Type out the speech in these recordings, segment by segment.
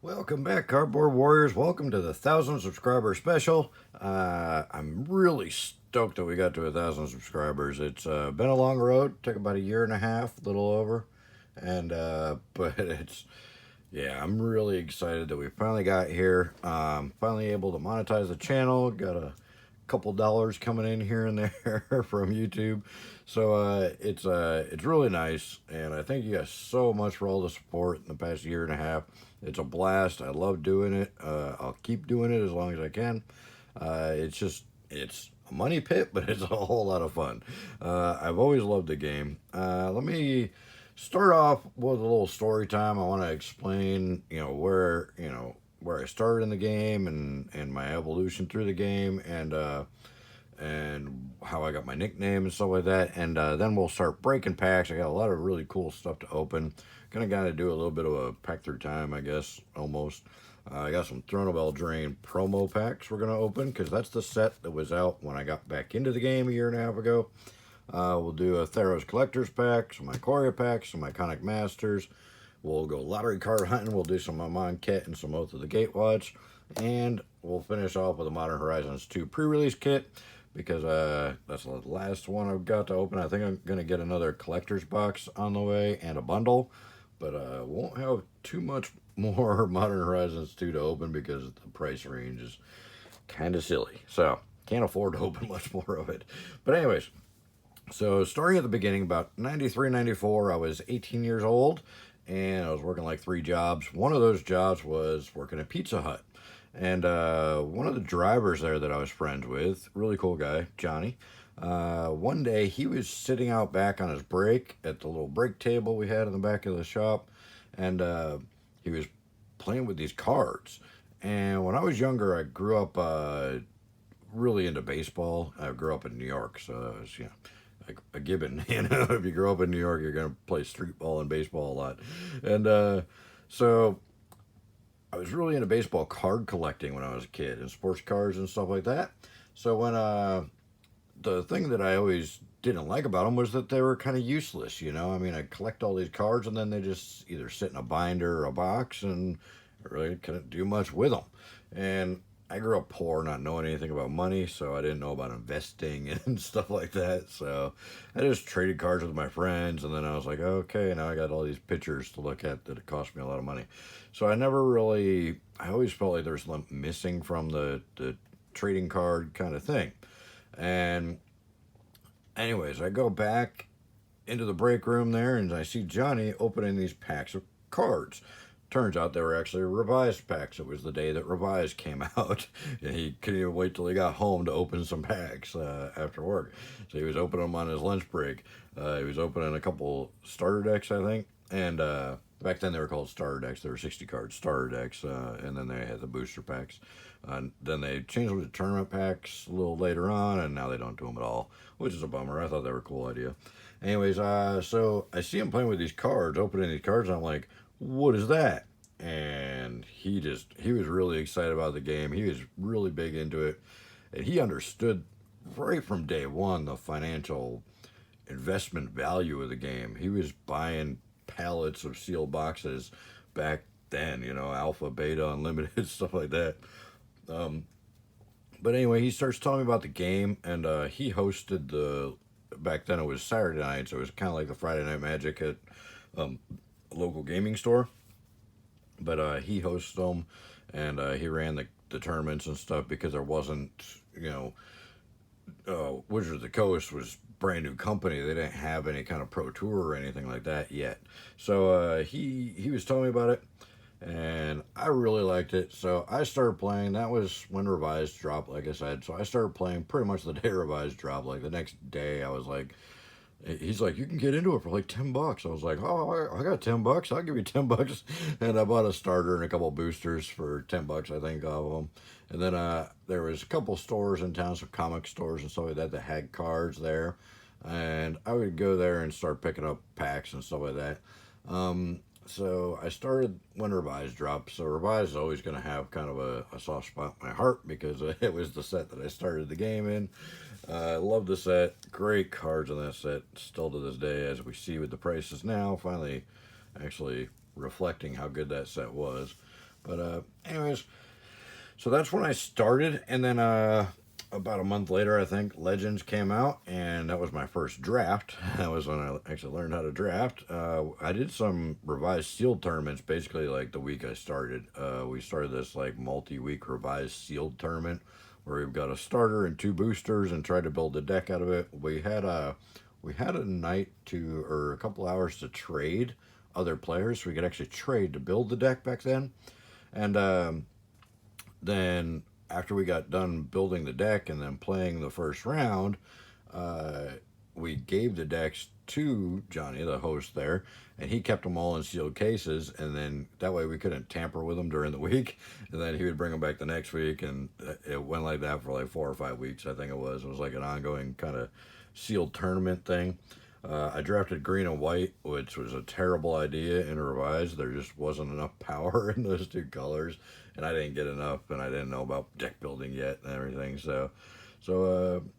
Welcome back, Cardboard Warriors. Welcome to the 1,000 subscriber special. I'm really stoked that we got to 1,000 subscribers. It's been a long road. Took about a year and a half, a little over, and but yeah, I'm really excited that we finally got here. Finally able to monetize the channel. Got a couple dollars coming in here and there from YouTube, so it's really nice, and I thank you guys so much for all the support in the past year and a half. It's a blast. I love doing it. I'll keep doing it as long as I can. It's a money pit, but it's a whole lot of fun. I've always loved the game. Let me start off with a little story time. I want to explain, where I started in the game and my evolution through the game and how I got my nickname and stuff like that. And then we'll start breaking packs. I got a lot of really cool stuff to open. Gonna kind of do a little bit of a pack through time, I guess, almost. I got some Throne of Eldraine promo packs we're gonna open because that's the set that was out when I got back into the game a year and a half ago. We'll do a Theros Collector's pack, some Ikoria packs, some Iconic Masters. We'll go lottery card hunting. We'll do some Amon Kit and some Oath of the Gatewatch. And we'll finish off with a Modern Horizons 2 pre-release kit because that's the last one I've got to open. I think I'm going to get another collector's box on the way and a bundle. But won't have too much more Modern Horizons 2 to open because the price range is kind of silly. So can't afford to open much more of it. But anyways, so starting at the beginning, about 93, 94, I was 18 years old, and I was working like 3 jobs. One of those jobs was working at Pizza Hut. And one of the drivers there that I was friends with, really cool guy, Johnny, one day he was sitting out back on his break at the little break table we had in the back of the shop, and he was playing with these cards. And when I was younger, I grew up really into baseball. I grew up in New York, so I was, like a gibbon. If you grow up in New York, you're going to play street ball and baseball a lot. And so I was really into baseball card collecting when I was a kid and sports cards and stuff like that. So when the thing that I always didn't like about them was that they were kind of useless, I mean, I collect all these cards and then they just either sit in a binder or a box and I really couldn't do much with them. And I grew up poor, not knowing anything about money, so I didn't know about investing and stuff like that. So I just traded cards with my friends, and then I was like, okay, now I got all these pictures to look at that it cost me a lot of money. So I always felt like there was something missing from the trading card kind of thing. And anyways, I go back into the break room there, and I see Johnny opening these packs of cards. Turns out they were actually revised packs. It was the day that revised came out, and he couldn't even wait till he got home to open some packs after work. So he was opening them on his lunch break. He was opening a couple starter decks, I think, and back then they were called starter decks. They were 60 card starter decks, and then they had the booster packs. Then they changed them to tournament packs a little later on, and now they don't do them at all, which is a bummer. I thought they were a cool idea. Anyways, so I see him playing with these cards, opening these cards, and I'm like, what is that? And he was really excited about the game. He was really big into it, and he understood right from day one the financial investment value of the game. He was buying pallets of sealed boxes back then, alpha, beta, unlimited, stuff like that. But anyway, he starts telling me about the game, and he hosted back then it was Saturday night, so it was kind of like the Friday Night Magic at a local gaming store. But he hosts them, and he ran the tournaments and stuff because there wasn't, Wizards of the Coast was brand new company. They didn't have any kind of pro tour or anything like that yet. So he was telling me about it, and I really liked it. So I started playing. That was when Revised dropped, like I said. So I started playing pretty much the day Revised dropped. Like the next day, I was like, he's like, you can get into it for like $10. I was like, oh, I got $10. I'll give you $10. And I bought a starter and a couple boosters for $10, I think, of them. And then there was a couple stores in town, some comic stores and stuff like that had cards there. And I would go there and start picking up packs and stuff like that. So I started when Revised dropped. So Revised is always going to have kind of a soft spot in my heart because it was the set that I started the game in. I love the set. Great cards on that set still to this day, as we see with the prices now. Finally, actually reflecting how good that set was. But anyways, so that's when I started, and then about a month later, I think Legends came out, and that was my first draft. That was when I actually learned how to draft. I did some revised sealed tournaments, basically like the week I started. We started this like multi-week revised sealed tournament where we've got a starter and 2 boosters, and tried to build a deck out of it. We had a night to, or a couple hours to trade other players, so we could actually trade to build the deck back then. And then after we got done building the deck and then playing the first round, uh, we gave the decks to Johnny, the host there, and he kept them all in sealed cases. And then that way we couldn't tamper with them during the week. And then he would bring them back the next week, and it went like that for like 4 or 5 weeks. I think it was. It was like an ongoing kind of sealed tournament thing. I drafted green and white, which was a terrible idea in revised. There just wasn't enough power in those 2 colors, and I didn't get enough, and I didn't know about deck building yet and everything. So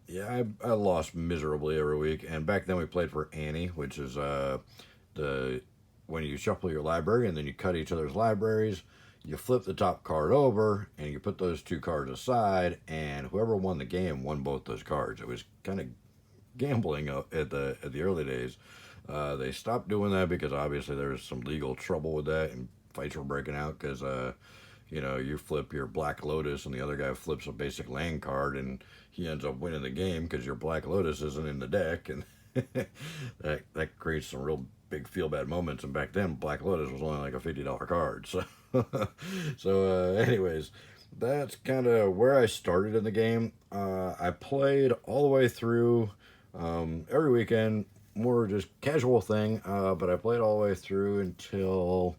yeah, I lost miserably every week. And back then we played for Annie, which is the when you shuffle your library and then you cut each other's libraries. You flip the top card over and you put those 2 cards aside, and whoever won the game won both those cards. It was kind of gambling at the early days. They stopped doing that because obviously there was some legal trouble with that, and fights were breaking out because you flip your Black Lotus and the other guy flips a basic land card, and he ends up winning the game because your Black Lotus isn't in the deck, and that creates some real big feel bad moments. And back then, Black Lotus was only like a $50 card. So anyways, that's kind of where I started in the game. I played all the way through every weekend, more just casual thing, but I played all the way through until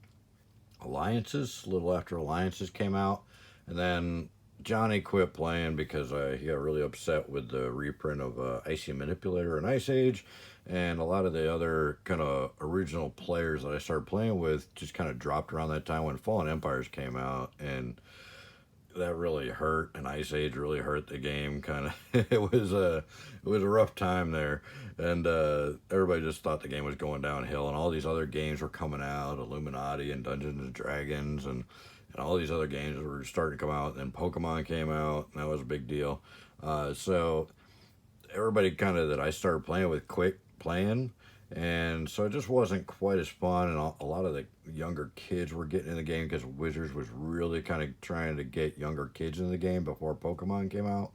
Alliances, a little after Alliances came out. And then Johnny quit playing because he got really upset with the reprint of Icy Manipulator and Ice Age, and a lot of the other kind of original players that I started playing with just kind of dropped around that time when Fallen Empires came out, and that really hurt, and Ice Age really hurt the game. Kind of, it was a rough time there, and everybody just thought the game was going downhill, and all these other games were coming out, Illuminati and Dungeons and Dragons, and all these other games were starting to come out. And then Pokemon came out, and that was a big deal. So everybody kind of that I started playing with quit playing, and so it just wasn't quite as fun. And a lot of the younger kids were getting in the game because Wizards was really kind of trying to get younger kids in the game before Pokemon came out,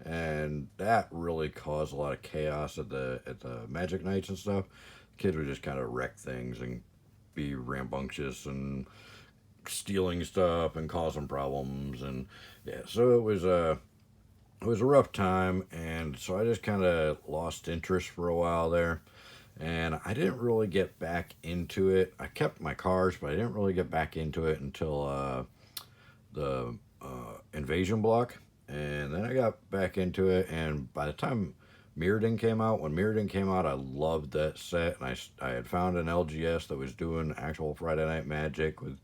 and that really caused a lot of chaos at the Magic Nights and stuff. Kids would just kind of wreck things and be rambunctious and stealing stuff and causing problems. And yeah, so it was a rough time, and so I just kind of lost interest for a while there, and I didn't really get back into it. I kept my cards, but I didn't really get back into it until the Invasion block, and then I got back into it. And by the time Mirrodin came out, when Mirrodin came out, I loved that set, and I had found an LGS that was doing actual Friday Night Magic with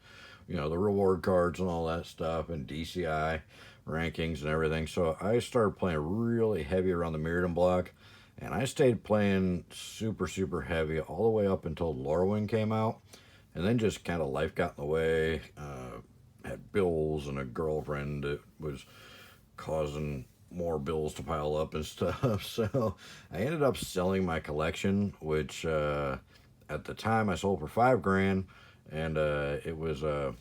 the reward cards and all that stuff, and DCI rankings and everything. So I started playing really heavy around the Mirrodin block, and I stayed playing super, super heavy all the way up until Lorwyn came out. And then just kind of life got in the way. Had bills and a girlfriend that was causing more bills to pile up and stuff. So I ended up selling my collection, which at the time I sold for $5,000, and it was a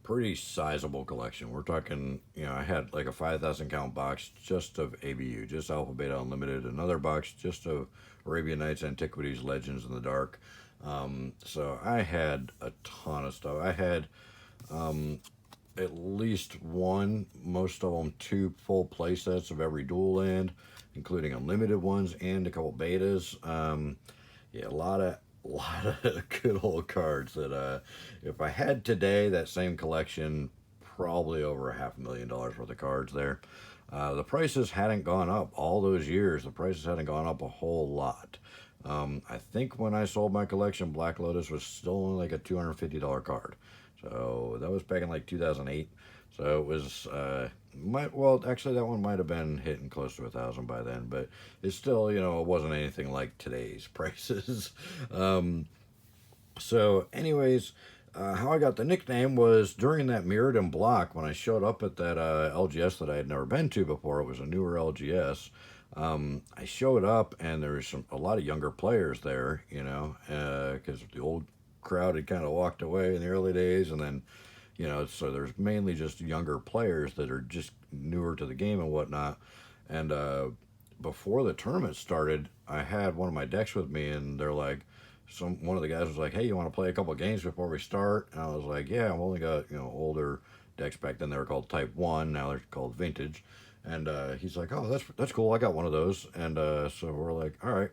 pretty sizable collection. We're talking, I had like a 5,000 count box just of ABU, just Alpha Beta Unlimited, another box just of Arabian Nights, Antiquities, Legends in the Dark. So I had a ton of stuff. I had at least one, most of them 2 full play sets of every dual land, including unlimited ones and a couple betas. Yeah, a lot of good old cards that if I had today, that same collection, probably over $500,000 worth of cards there. The prices hadn't gone up all those years. The prices hadn't gone up a whole lot. I think when I sold my collection, Black Lotus was still only like a $250 card. So that was back in like 2008. So it was, actually that one might have been hitting close to 1,000 by then, but it's still, it wasn't anything like today's prices. So anyways, How I got the nickname was during that Mirrored and Block when I showed up at that LGS that I had never been to before. It was a newer LGS. I showed up and there was a lot of younger players there, you know, because the old crowd had kind of walked away in the early days, and then, you know, so there's mainly just younger players that are just newer to the game and whatnot. And before the tournament started, I had one of my decks with me, and they're like, one of the guys was like, "Hey, you want to play a couple games before we start?" And I was like, "Yeah, I've only got, you know, older decks. Back then they were called Type One. Now they're called Vintage." And he's like, "Oh, that's cool. I got one of those." And so we're like, "All right."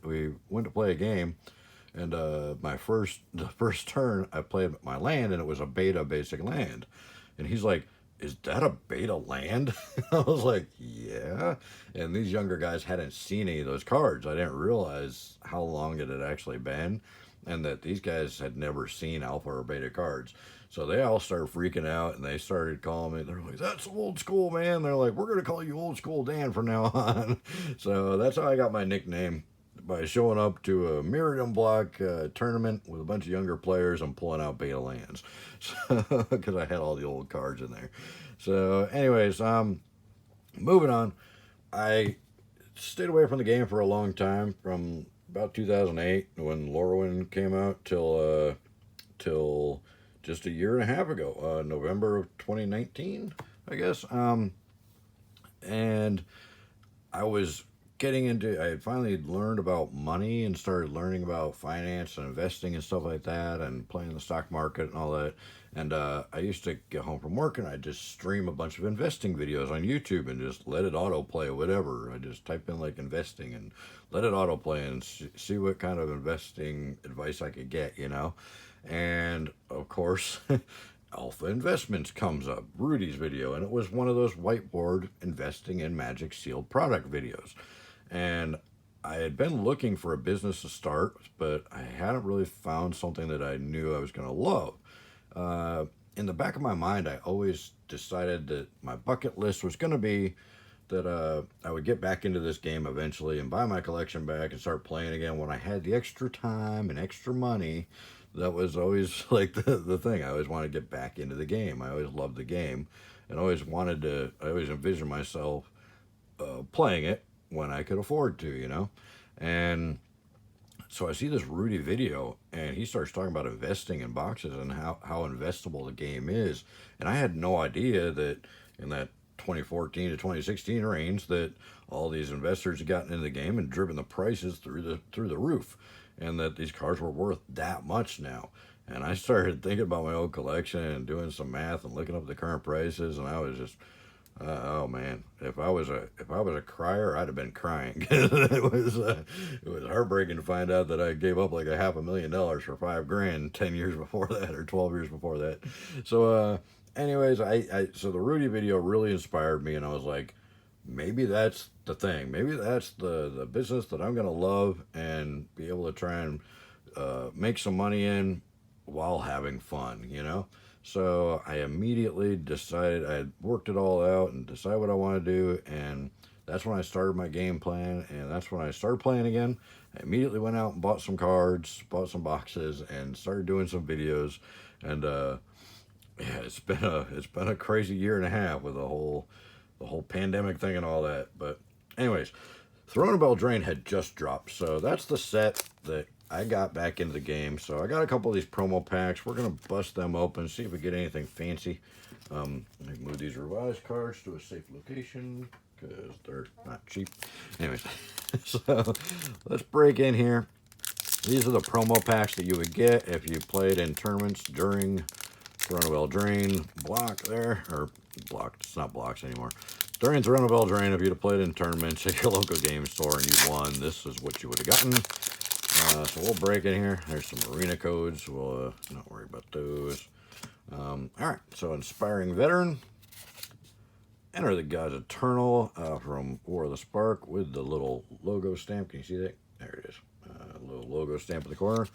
We went to play a game, and the first turn I played my land, and it was a beta basic land. And he's like, "Is that a beta land?" I was like, "Yeah." And these younger guys hadn't seen any of those cards. I didn't realize how long it had actually been, and that these guys had never seen alpha or beta cards. So they all started freaking out, and they started calling me. They're like, "That's old school, man." They're like, "We're gonna call you Old School Dan from now on." So that's how I got my nickname, by showing up to a Mirrored and Block tournament with a bunch of younger players and pulling out beta lands, because I had all the old cards in there. So, anyways, moving on. I stayed away from the game for a long time, from about 2008 when Lorwyn came out till just a year and a half ago, November of 2019, I guess. And I was I had finally learned about money and started learning about finance and investing and stuff like that, and playing the stock market and all that. And I used to get home from work and I'd just stream a bunch of investing videos on YouTube and just let it autoplay, whatever. I just type in like investing and let it autoplay and see what kind of investing advice I could get, you know. And of course, Alpha Investments comes up, Rudy's video, and it was one of those whiteboard investing in Magic sealed product videos. And I had been looking for a business to start, but I hadn't really found something that I knew I was going to love. In the back of my mind, I always decided that my bucket list was going to be that I would get back into this game eventually and buy my collection back and start playing again when I had the extra time and extra money. That was always like the thing. I always wanted to get back into the game. I always loved the game, and I always envisioned myself playing it when I could afford to, you know. And so I see this Rudy video, and he starts talking about investing in boxes and how investable the game is. And I had no idea that in that 2014 to 2016 range that all these investors had gotten into the game and driven the prices through the roof, and that these cards were worth that much now. And I started thinking about my old collection and doing some math and looking up the current prices, and I was just, oh man, if I was a crier, I'd have been crying. It was heartbreaking to find out that I gave up like $500,000 for $5,000 10 years before that, or 12 years before that. So anyways, so the Rudy video really inspired me, and I was like, maybe that's the thing. Maybe that's the business that I'm gonna love and be able to try and make some money in while having fun, you know. So I immediately decided, I had worked it all out and decided what I want to do, and that's when I started my game plan, and that's when I started playing again. I immediately went out and bought some cards, bought some boxes, and started doing some videos. And yeah, it's been a crazy year and a half with the whole pandemic thing and all that. But anyways, Throne of Eldraine had just dropped, so that's the set that I got back into the game. So I got a couple of these promo packs. We're gonna bust them open, see if we get anything fancy. Let me move these revised cards to a safe location because they're not cheap. Anyways, so let's break in here. These are the promo packs that you would get if you played in tournaments during Throne of Eldraine block there, or blocked, it's not blocks anymore. During Throne of Eldraine, if you'd have played in tournaments at your local game store and you won, this is what you would have gotten. So we'll break in here. There's some arena codes. We'll not worry about those. All right, so Inspiring Veteran. Enter the Gods Eternal from War of the Spark with the little logo stamp. Can you see that? There it is. Little logo stamp in the corner.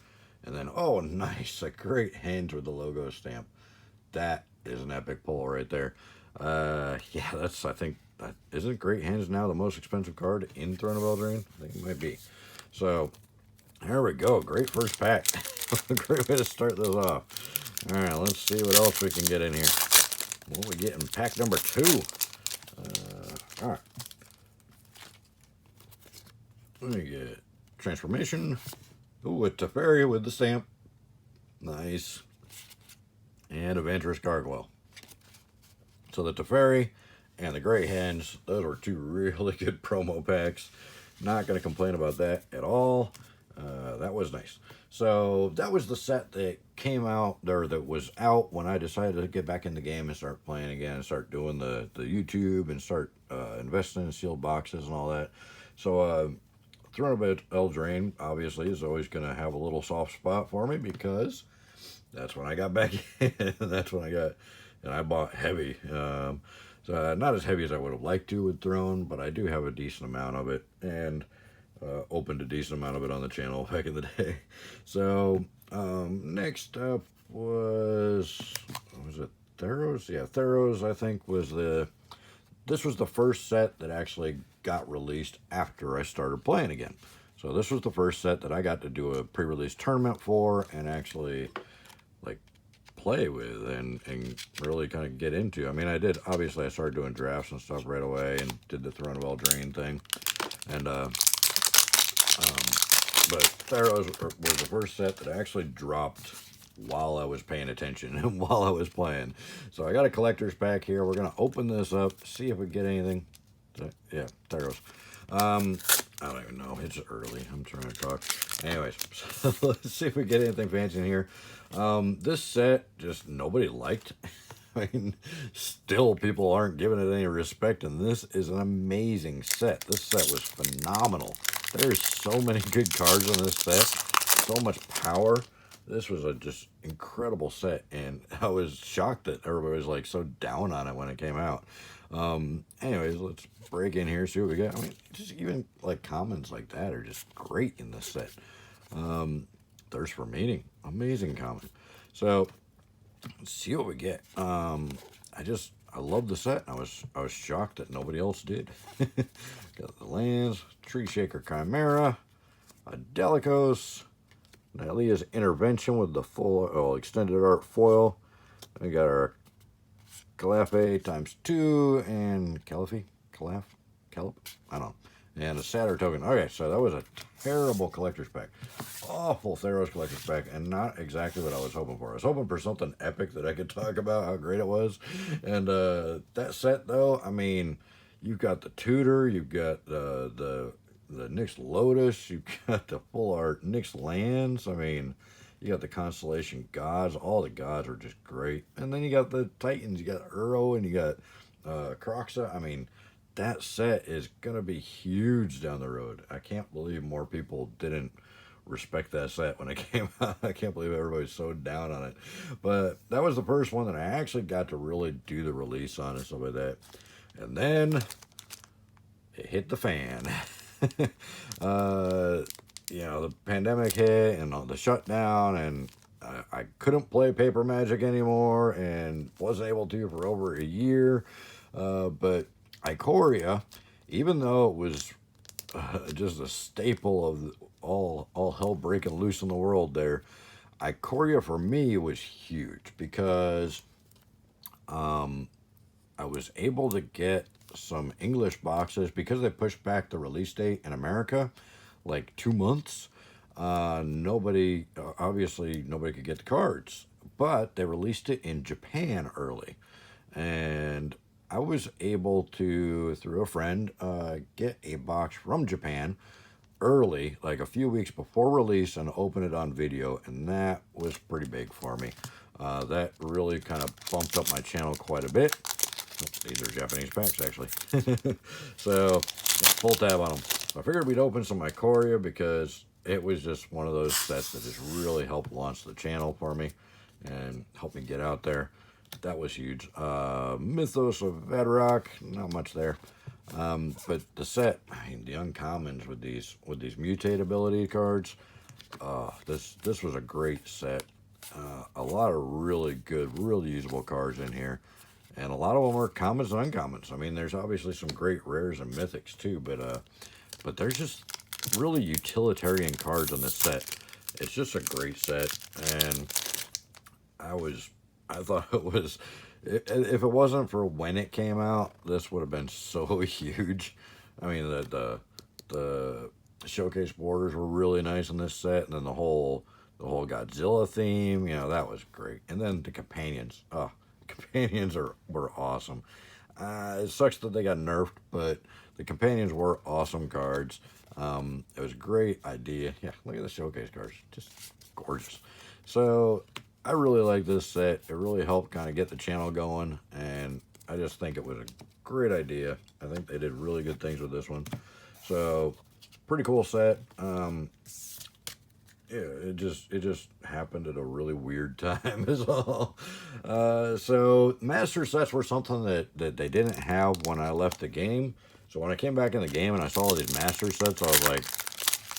And then, oh, nice, a Great Henge with the logo stamp. That is an epic pull right there. Yeah, that's, I think, isn't Great Henge now the most expensive card in Throne of Eldraine? I think it might be. So, there we go. Great first pack. Great way to start this off. All right, let's see what else we can get in here. What we get in pack number 2? All right. Let me get transformation. Ooh, a Teferi with the stamp. Nice. And Adventurous Gargoyle. So the Teferi and the Great Hens, those were 2 really good promo packs. Not going to complain about that at all. That was nice. So that was the set that came out, or that was out when I decided to get back in the game and start playing again and start doing the YouTube and start investing in sealed boxes and all that. So Throne of Eldraine obviously is always going to have a little soft spot for me because that's when I got back in. That's when I got, and I bought heavy. So not as heavy as I would have liked to with Throne, but I do have a decent amount of it, and opened a decent amount of it on the channel back in the day. So next up was it Theros? Yeah, Theros I think was this was the first set that actually got released after I started playing again. So this was the first set that I got to do a pre-release tournament for and actually like play with and really kind of get into. I mean, obviously I started doing drafts and stuff right away and did the Throne of Eldraine thing. And but Theros was the first set that actually dropped while I was paying attention and while I was playing. So I got a collector's pack here. We're gonna open this up, see if we get anything. Yeah, Theros. I don't even know. It's early. I'm trying to talk. Anyways, so let's see if we get anything fancy in here. This set just nobody liked. I mean, still people aren't giving it any respect, and this is an amazing set. This set was phenomenal. There's so many good cards on this set, so much power. This was a just incredible set, and I was shocked that everybody was like so down on it when it came out. Anyways, let's break in here, see what we got. I mean, just even like commons like that are just great in this set. Thirst for Meaning, amazing common. So let's see what we get. I love the set. I was shocked that nobody else did. Got the lands, Tree Shaker Chimera, a Delicos, Nylea's Intervention with the full extended art foil. We got our Calafe ×2 and Caliph, I don't know. And a Satyr token. Okay, so that was a terrible collector's pack. Awful Theros collector's pack, and not exactly what I was hoping for. I was hoping for something epic that I could talk about how great it was. And that set, though, I mean, you've got the Tutor, you've got the Nyx Lotus, you've got the full art Nyx Lands. I mean, you got the Constellation Gods. All the gods are just great. And then you got the Titans. You got Uro, and you got Croxa. I mean, that set is going to be huge down the road. I can't believe more people didn't respect that set when it came out. I can't believe everybody's so down on it. But that was the first one that I actually got to really do the release on and stuff like that. And then it hit the fan. You know, the pandemic hit and the shutdown, and I couldn't play Paper Magic anymore and wasn't able to for over a year. But Ikoria, even though it was just a staple of all hell breaking loose in the world there, Ikoria for me was huge because I was able to get some English boxes because they pushed back the release date in America like 2 months. Obviously nobody could get the cards, but they released it in Japan early, and I was able to, through a friend, get a box from Japan early, like a few weeks before release, and open it on video, and that was pretty big for me. That really kind of bumped up my channel quite a bit. These are Japanese packs, actually. So, full tab on them. I figured we'd open some Ikoria because it was just one of those sets that just really helped launch the channel for me and helped me get out there. That was huge. Mythos of Bedrock, not much there. But the set, I mean, the uncommons with these mutate ability cards, this was a great set. A lot of really good, really usable cards in here. And a lot of them are commons and uncommons. I mean, there's obviously some great rares and mythics too, but there's just really utilitarian cards on this set. It's just a great set, and I thought it was, if it wasn't for when it came out, this would have been so huge. I mean, the showcase borders were really nice in this set, and then the whole Godzilla theme, you know, that was great. And then the companions, oh, companions were awesome. It sucks that they got nerfed, but the companions were awesome cards. It was a great idea. Yeah, look at the showcase cards, just gorgeous. So I really like this set. It really helped kind of get the channel going, and I just think it was a great idea. I think they did really good things with this one. So pretty cool set. Yeah, it just happened at a really weird time is all. So master sets were something that they didn't have when I left the game. So when I came back in the game and I saw all these master sets, I was like,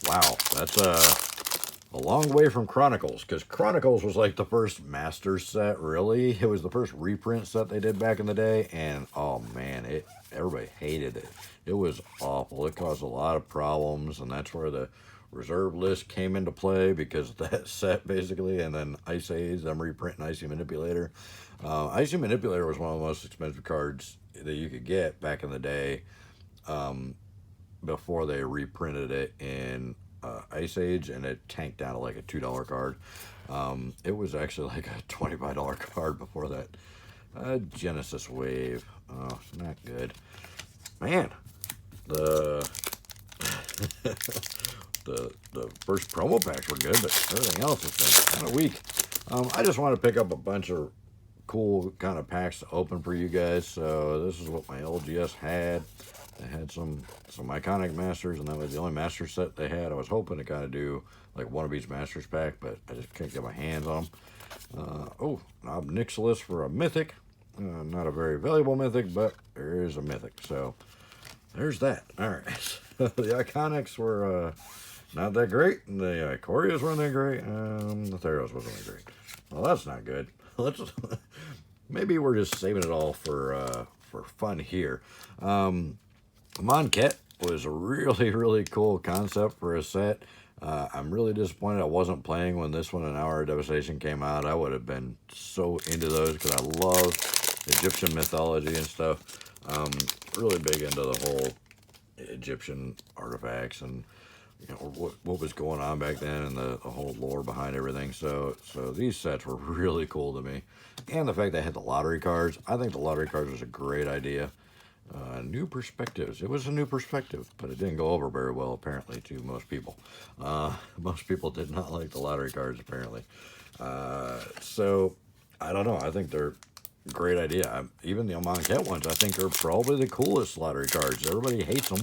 wow, that's a long way from Chronicles, because Chronicles was like the first master set, really. It was the first reprint set they did back in the day, and oh man, everybody hated it. It was awful. It caused a lot of problems, and that's where the reserve list came into play, because of that set basically. And then Ice Age, them reprinting Icy Manipulator. Icy Manipulator was one of the most expensive cards that you could get back in the day, before they reprinted it in Ice Age, and it tanked down to like a $2 card. It was actually like a $25 card before that. Genesis Wave, oh, not good, man. The the first promo packs were good, but everything else has been kind of weak. I just want to pick up a bunch of cool kind of packs to open for you guys. So this is what my LGS had. They had some iconic masters, and that was the only master set they had. I was hoping to kind of do like one of each masters pack, but I just can't get my hands on them. Oh, Knob Nixilis for a mythic. Not a very valuable mythic, but there is a mythic. So there's that. All right. The iconics were not that great. The Ikorias weren't that great. The Theros wasn't that great. Well, that's not good. Let's maybe we're just saving it all for fun here. Monket was a really cool concept for a set. I'm really disappointed I wasn't playing when this one and Hour of Devastation came out. I would have been so into those, because I love Egyptian mythology and stuff. Really big into the whole Egyptian artifacts, and you know what was going on back then, and the whole lore behind everything. So these sets were really cool to me, and the fact they had the lottery cards. I think the lottery cards was a great idea. New perspectives. It was a new perspective, but it didn't go over very well apparently to most people. Most people did not like the lottery cards apparently. So I don't know. I think they're a great idea. Even the Monket ones, I think, are probably the coolest lottery cards. Everybody hates them,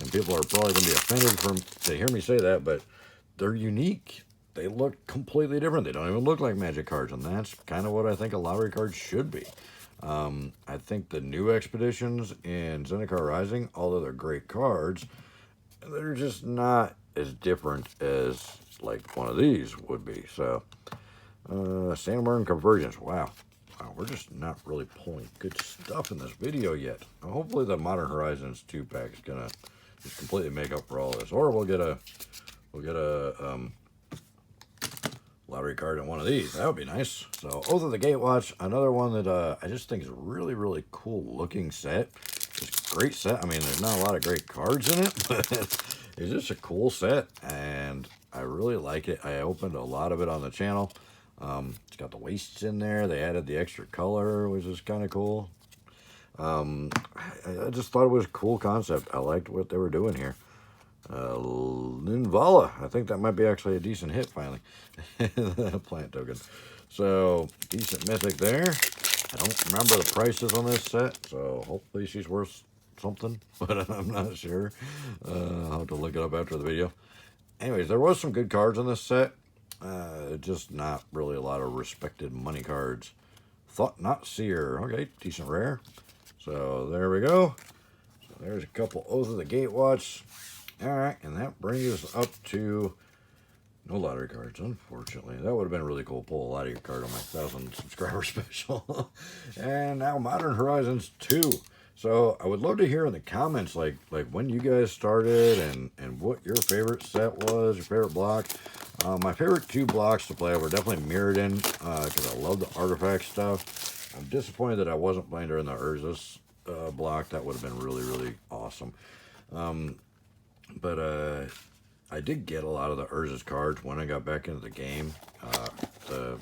and people are probably going to be offended to hear me say that, but they're unique. They look completely different. They don't even look like Magic cards, and that's kind of what I think a lottery card should be. I think the new expeditions in Zendikar Rising, although they're great cards, they're just not as different as like one of these would be. So, Sandworm Convergence. Wow, we're just not really pulling good stuff in this video yet. Hopefully the Modern Horizons 2 pack is gonna just completely make up for all this, or we'll get a lottery card in one of these. That would be nice. So Oath of the Gatewatch, another one that I just think is a really cool looking set. It's a great set. I mean, there's not a lot of great cards in it, but it's just a cool set, and I really like it. I opened a lot of it on the channel. It's got the wastes in there. They added the extra color, which is kind of cool. I just thought it was a cool concept. I liked what they were doing here. Ninvala. I think that might be actually a decent hit finally. Plant token. So, decent mythic there. I don't remember the prices on this set, so hopefully she's worth something, but I'm not sure. I'll have to look it up after the video. Anyways, there was some good cards on this set. Just not really a lot of respected money cards. Thought Not Seer. Okay, decent rare. So, there we go. So, there's a couple Oath of the Gatewatch. Alright, and that brings us up to no lottery cards, unfortunately. That would have been really cool to pull a lottery card on my 1,000 subscriber special. And now Modern Horizons 2. So I would love to hear in the comments like when you guys started and what your favorite set was, your favorite block. My favorite 2 blocks to play were definitely Mirrodin, because I love the artifact stuff. I'm disappointed that I wasn't playing during the Urzus block. That would have been really, really awesome. But I did get a lot of the Urzus cards when I got back into the game. The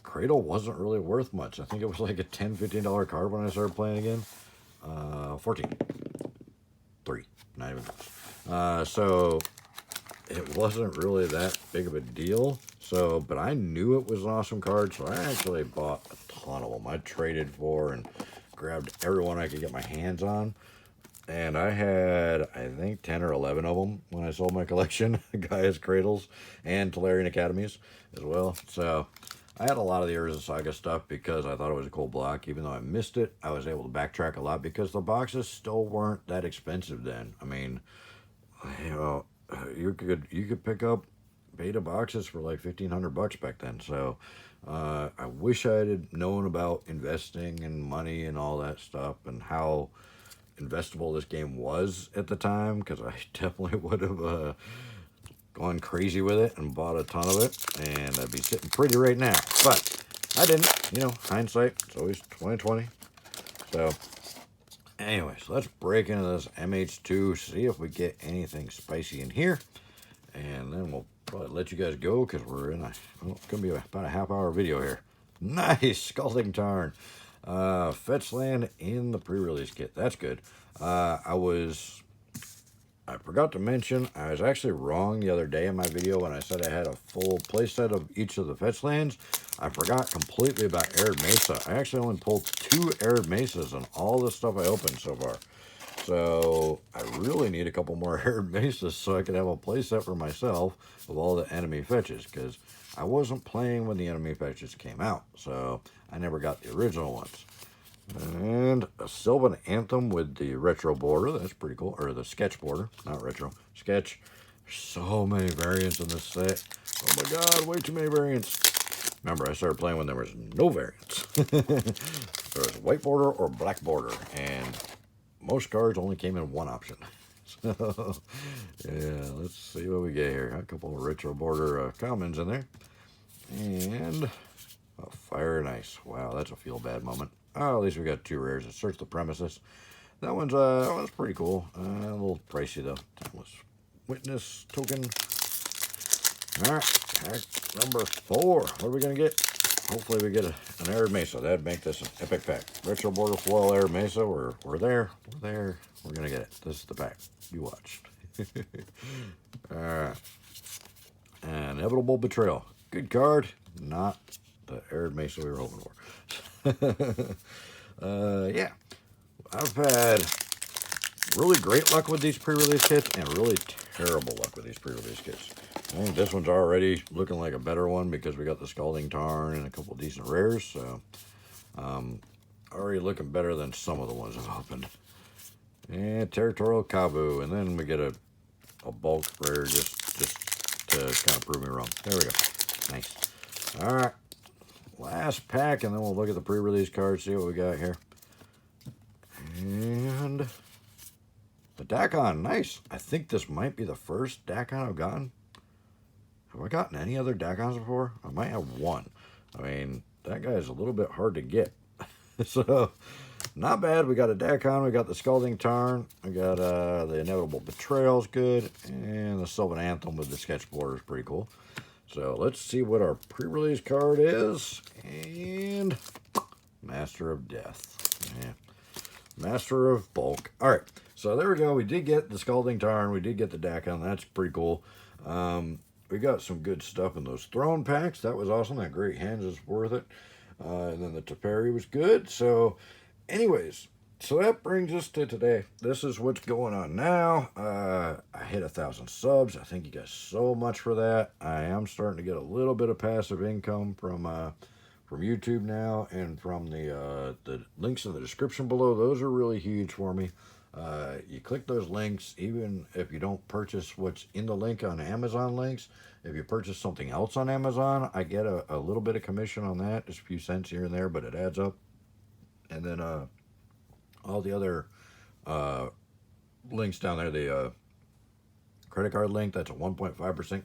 Cradle wasn't really worth much. I think it was like a $10, $15 card when I started playing again. 14. 3. Not even close. So it wasn't really that big of a deal. So, but I knew it was an awesome card, so I actually bought a ton of them. I traded for and grabbed everyone I could get my hands on. And I had, I think, 10 or 11 of them when I sold my collection. Gaia's Cradles and Tolarian Academies as well. So I had a lot of the Urza Saga stuff because I thought it was a cool block. Even though I missed it, I was able to backtrack a lot because the boxes still weren't that expensive then. I mean, you know, you could pick up beta boxes for like $1,500 back then. So I wish I had known about investing and money and all that stuff and how investable this game was at the time, because I definitely would have gone crazy with it and bought a ton of it, and I'd be sitting pretty right now. But I didn't. You know, hindsight, it's always 2020. So anyways, let's break into this MH2, see if we get anything spicy in here, and then we'll probably let you guys go because we're in it's gonna be about a half-hour video here. Nice Scalding Tarn. Fetch land in the pre-release kit. That's good. I forgot to mention, I was actually wrong the other day in my video when I said I had a full playset of each of the fetch lands. I forgot completely about Arid Mesa. I actually only pulled 2 Arid Mesas on all the stuff I opened so far. So I really need a couple more Arid Mesas so I could have a playset for myself of all the enemy fetches, because I wasn't playing when the enemy fetches came out, so I never got the original ones. And a Sylvan Anthem with the retro border. That's pretty cool. Or the sketch border, not retro. Sketch. There's so many variants in this set. Oh my god, way too many variants. Remember, I started playing when there was no variants. There was white border or black border, and most cards only came in one option. So, yeah, let's see what we get here. Got a couple of retro border commons in there. And a Fire and Ice. Wow, that's a feel-bad moment. Oh, at least we got 2 rares. Search the Premises. That one's pretty cool. A little pricey, though. Timeless Witness token. All right, pack number 4. What are we going to get? Hopefully we get an Arid Mesa. That'd make this an epic pack. Retro Border Foil Arid Mesa. We're there. We're there. We're going to get it. This is the pack. You watched. All right. Inevitable Betrayal. Good card. Not the Arid Mesa we were hoping for. Yeah. I've had really great luck with these pre-release kits and really terrible luck with these pre-release kits. I think this one's already looking like a better one because we got the Scalding Tarn and a couple decent rares, so already looking better than some of the ones I've opened. And Territorial Kabu, and then we get a bulk rare just to kind of prove me wrong. There we go. Nice. All right. Last pack, and then we'll look at the pre-release cards, see what we got here. And the Dakon, nice. I think this might be the first Dakon I've gotten. Have I gotten any other Dakons before? I might have one. I mean, that guy is a little bit hard to get. So, not bad. We got a Dakon, we got the Scalding Tarn, we got the Inevitable Betrayal's good, and the Sylvan Anthem with the sketch border is pretty cool. So let's see what our pre-release card is. And Master of Death. Yeah. Master of Bulk. All right. So there we go. We did get the Scalding Tarn. We did get the Dakon. That's pretty cool. We got some good stuff in those Throne packs. That was awesome. That Great Hands is worth it. And then the Teferi was good. So anyways, so that brings us to today. This is what's going on now. I hit 1,000 subs. I thank you guys so much for that. I am starting to get a little bit of passive income from YouTube now, and from the links in the description below. Those are really huge for me. You click those links, even if you don't purchase what's in the link on Amazon links. If you purchase something else on Amazon, I get a little bit of commission on that, just a few cents here and there, but it adds up. And then all the other links down there, the credit card link. That's a 1.5%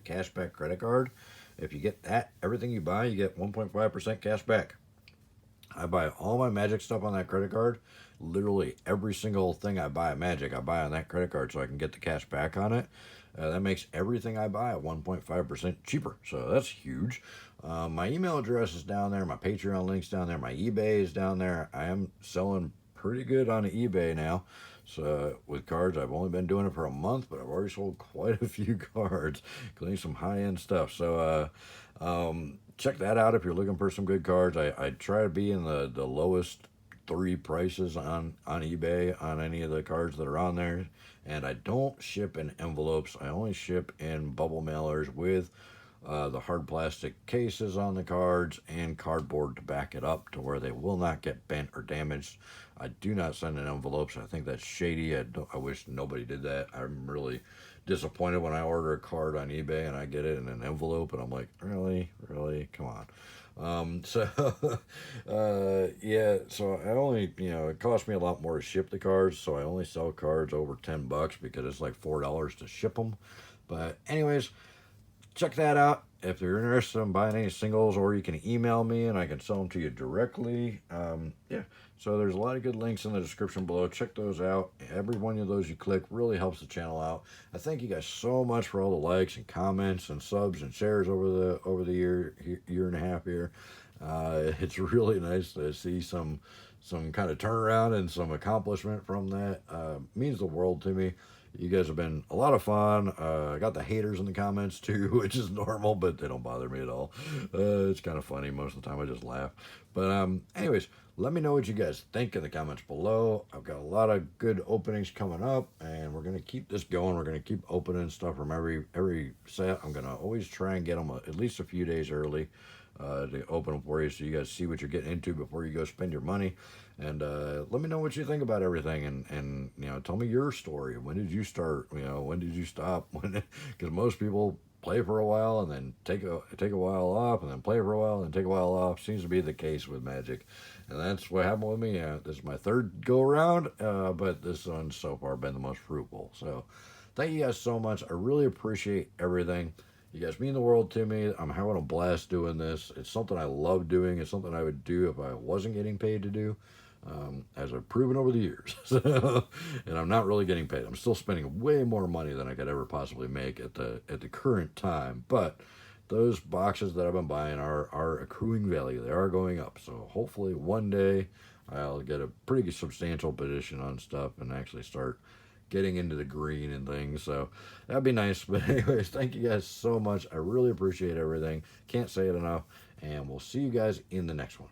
cashback credit card. If you get that, everything you buy, you get 1.5% cash back. I buy all my Magic stuff on that credit card. Literally every single thing I buy at Magic, I buy on that credit card so I can get the cash back on it. That makes everything I buy at 1.5% cheaper. So that's huge. My email address is down there. My Patreon link's down there. My eBay is down there. I am selling pretty good on eBay now. So with cards, I've only been doing it for a month, but I've already sold quite a few cards, including some high-end stuff. So check that out if you're looking for some good cards. I try to be in the lowest 3 prices on eBay on any of the cards that are on there. And I don't ship in envelopes. I only ship in bubble mailers with the hard plastic cases on the cards and cardboard to back it up to where they will not get bent or damaged. I do not send in envelopes. I think that's shady. I wish nobody did that. I'm really disappointed when I order a card on eBay and I get it in an envelope and I'm like, really, come on. Yeah, so I only, it cost me a lot more to ship the cards, so I only sell cards over $10 because it's like $4 to ship them. But anyways, check that out if you're interested in buying any singles, or you can email me and I can sell them to you directly. Yeah, so there's a lot of good links in the description below. Check those out. Every one of those you click really helps the channel out. I thank you guys so much for all the likes and comments and subs and shares over the year and a half here. It's really nice to see some kind of turnaround and some accomplishment from that. Means the world to me. You guys have been a lot of fun. I got the haters in the comments too, which is normal, but they don't bother me at all. It's kind of funny. Most of the time I just laugh. But anyways, let me know what you guys think in the comments below. I've got a lot of good openings coming up, and we're going to keep this going. We're going to keep opening stuff from every set. I'm going to always try and get them at least a few days early to open them for you so you guys see what you're getting into before you go spend your money. And let me know what you think about everything, and tell me your story. When did you start? When did you stop? Because most people play for a while and then take a while off, and then play for a while and take a while off. Seems to be the case with Magic, and that's what happened with me. This is my third go around, but this one's so far been the most fruitful. So thank you guys so much. I really appreciate everything. You guys mean the world to me. I'm having a blast doing this. It's something I love doing. It's something I would do if I wasn't getting paid to do, as I've proven over the years. And I'm not really getting paid. I'm still spending way more money than I could ever possibly make at the current time. But those boxes that I've been buying are accruing value. They are going up. So hopefully one day I'll get a pretty substantial position on stuff and actually start getting into the green and things. So that'd be nice. But anyways, thank you guys so much. I really appreciate everything. Can't say it enough. And we'll see you guys in the next one.